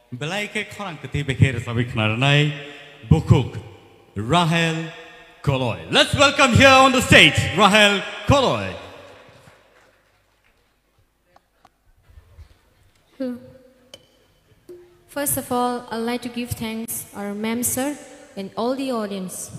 Belai ke Khorang keti bekir sabik narnai bukuk Rahel Koloi. Let's welcome here on the stage Rahel Koloi. First of all, I'd like to give thanks our ma'am sir and all the audience.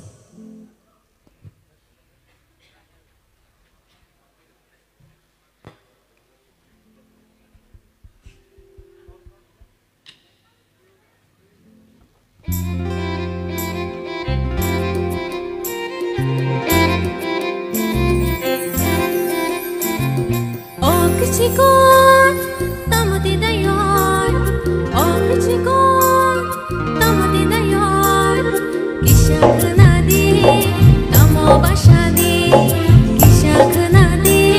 Oh, kecikon, tamu tidak yon. Oh, kecikon, tamu tidak yon. Kisah kenadi, tamu bashadi. Kisah kenadi,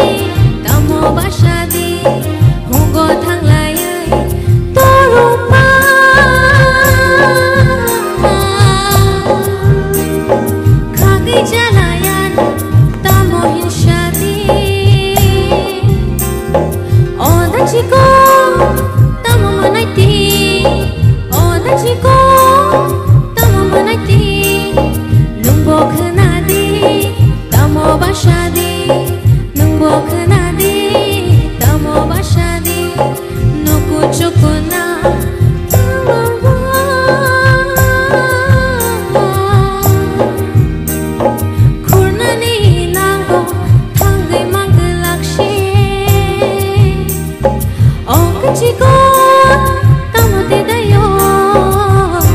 tamu bashadi. Hugo thang layai, torupa. Kaki jalayan, tamu hinshadi. Chico, tamo manaiti. Oh, the chico, tamo manaiti. Nungbo kenadi, tamo bashadi. Nungbo kenadi, tamo bashadi. Nuku chukuna, tamo Kurnani nango, tangai mangalakshi. Oh, chico, tamo tidak yon.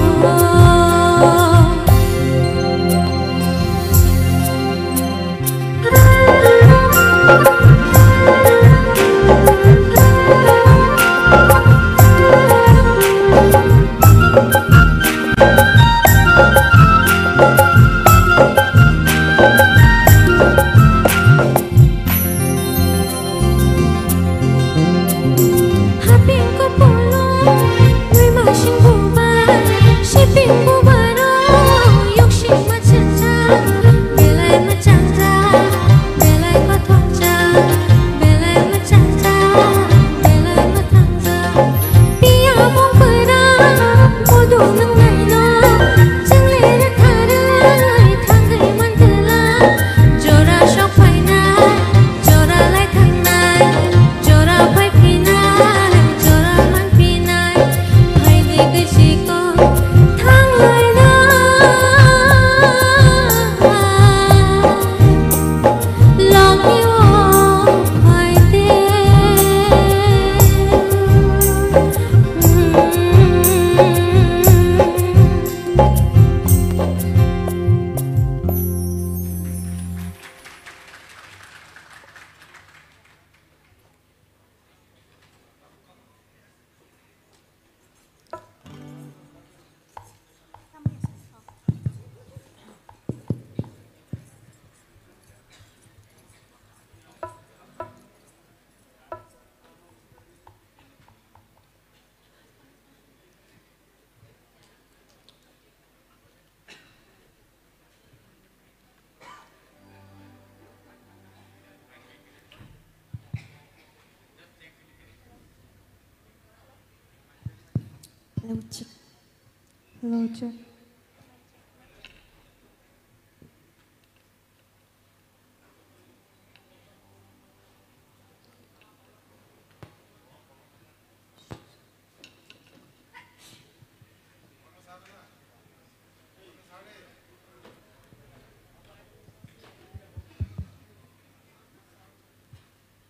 Hello, check.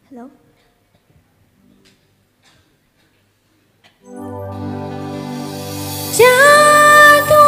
Hello. Jadu,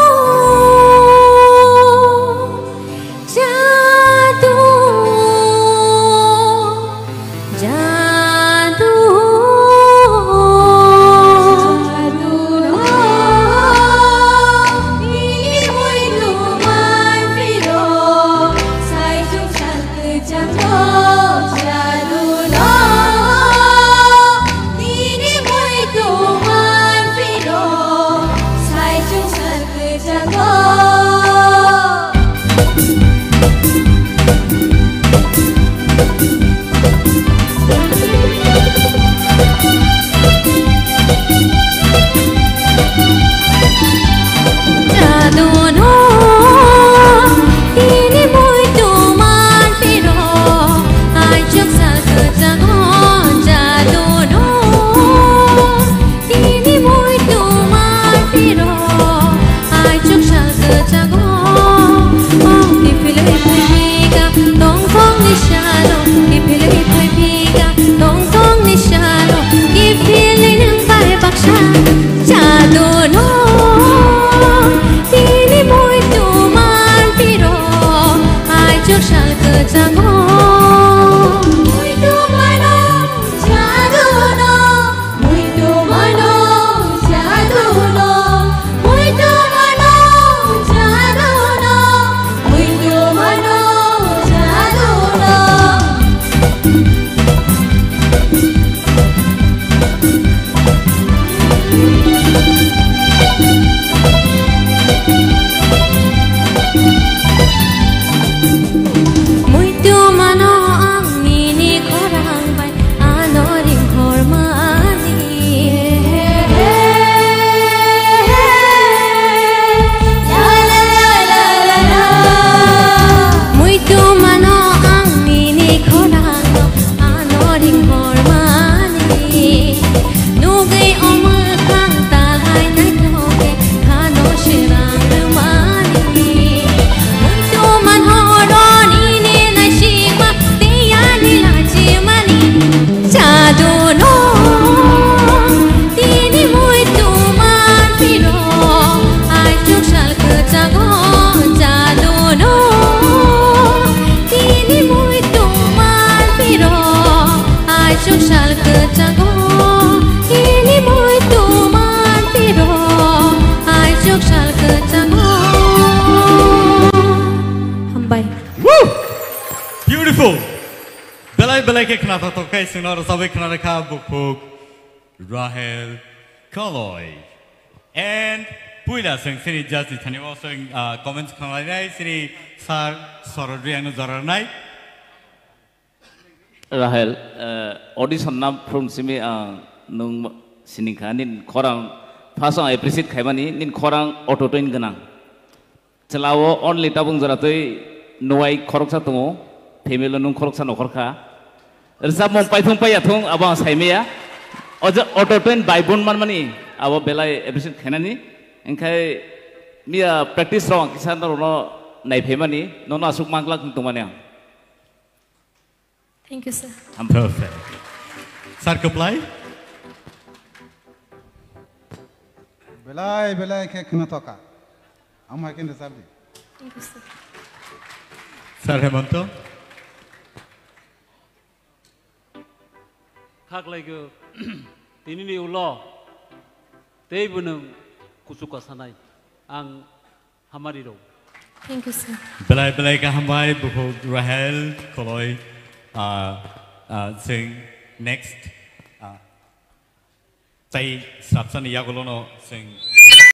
Jaduno Tini muito manpiro Ai chal kejango Muito mano Jaduno Muito mano Jaduno Muito mano Jaduno Muito mano Jaduno Muito mano ang mini khorang bay ano ring hormani la la la la la Muito mano ang mini khorang ano ring hormani Nugay omul khang talhay nai thoke khano shirang rumani Muito man horon ini nai shima tiyani la chimani Jaduno Tini muito man piro ai chal kejango Jaduno Tini muito man piro ai chal kejango Tini muito man piro ai chal kejango Hambay Woo! Beautiful. Belai ke kenapa tokai senor sabi kenapa kah bukuk Rahel Koloi and puila sing sini just tani also comments kanai nai sini sar sorori anu zarar nai Rahel, audition nam from simi nung sinika nin khorang pasang appreciate khaimani nin khorang auto train ganang. Celawo only tabung zaratoi nuai khorok sa tungo family nung khorok sa nokor kha. Rsa mong pai thung pai athung abang saimea. Oja auto train by bun man mani abo belai appreciate khainani. Engkai mia practice rawang kisan no nai phemani no na suk manglak tungmane. Thank you, sir. I'm perfect. Sir Koplai. Belai ke kena toka. Amma kin sabi. Thank you, sir. Sir Hemanto. Khak lai go tini ni ulo tei bunung kusuka sanai ang hamari ro Thank you, sir. Belai ka hambai bukuk Rahel Koloi sing next. Tay sapsan yagolono sing